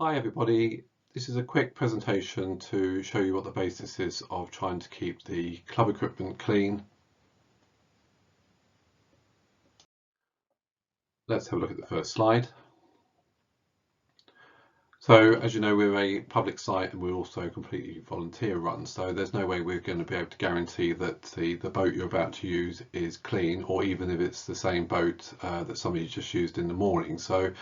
Hi everybody, this is a quick presentation to show you what the basis is of trying to keep the club equipment clean. Let's have a look at the first slide. So as you know, we're a public site and we're also completely volunteer run, so there's no way we're going to be able to guarantee that the boat you're about to use is clean, or even if it's the same boat that somebody just used in the morning. So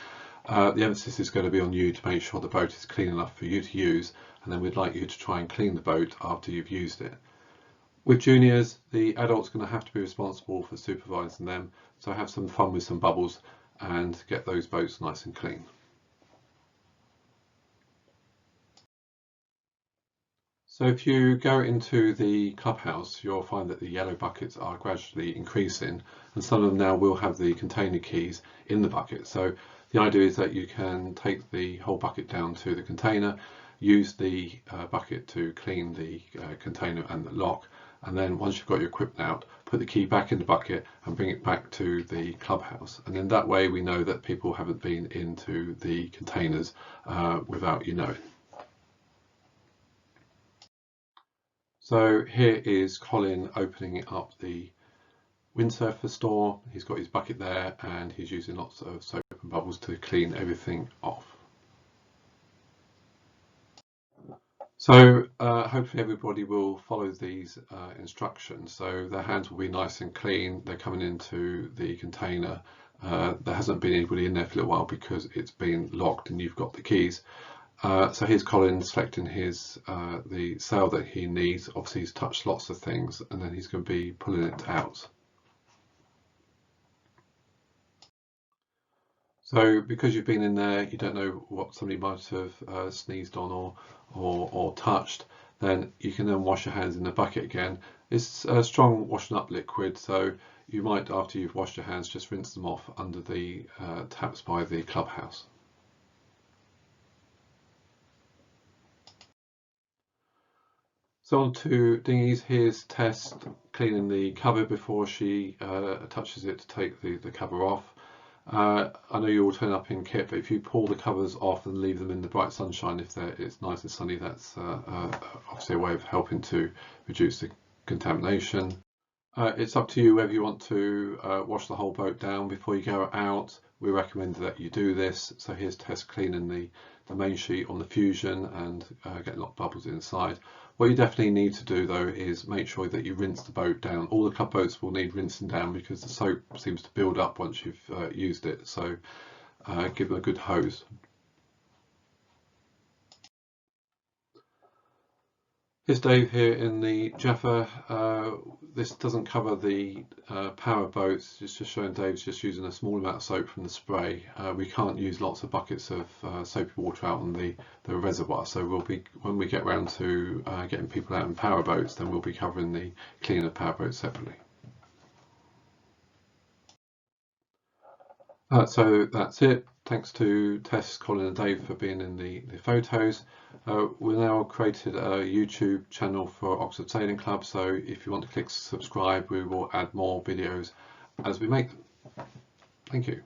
the emphasis is going to be on you to make sure the boat is clean enough for you to use, and then we'd like you to try and clean the boat after you've used it. With juniors, the adult's going to have to be responsible for supervising them, so have some fun with some bubbles and get those boats nice and clean. So if you go into the clubhouse, you'll find that the yellow buckets are gradually increasing, and some of them now will have the container keys in the bucket. So the idea is that you can take the whole bucket down to the container, use the bucket to clean the container and the lock, and then once you've got your equipment out, put the key back in the bucket and bring it back to the clubhouse. And in that way we know that people haven't been into the containers without you knowing. So here is Colin opening up the windsurfer store. He's got his bucket there and he's using lots of soap and bubbles to clean everything off. So hopefully everybody will follow these instructions. So their hands will be nice and clean. They're coming into the container. There hasn't been anybody in there for a little while because it's been locked and you've got the keys. So here's Colin selecting his the sail that he needs. Obviously he's touched lots of things and then he's going to be pulling it out. So because you've been in there, you don't know what somebody might have sneezed on or touched, then you can then wash your hands in the bucket again. It's a strong washing up liquid, so you might, after you've washed your hands, just rinse them off under the taps by the clubhouse. So on to dinghies. Here's Tess cleaning the cover before she touches it to take the cover off. I know you all turn up in kit, but if you pull the covers off and leave them in the bright sunshine, if it's nice and sunny, that's obviously a way of helping to reduce the contamination. It's up to you whether you want to wash the whole boat down before you go out. We recommend that you do this. So here's Tess cleaning the main sheet on the Fusion and getting a lot of bubbles inside. What you definitely need to do though is make sure that you rinse the boat down. All the club boats will need rinsing down because the soap seems to build up once you've used it. So give them a good hose. Here's Dave here in the Jaffa. This doesn't cover the power boats. It's just showing Dave's just using a small amount of soap from the spray. We can't use lots of buckets of soapy water out on the reservoir. So we'll be, when we get round to getting people out in power boats, then we'll be covering the cleaning of power boats separately. So that's it. Thanks to Tess, Colin and Dave for being in the photos. We've now created a YouTube channel for Oxford Sailing Club, so if you want to click subscribe, we will add more videos as we make them. Thank you.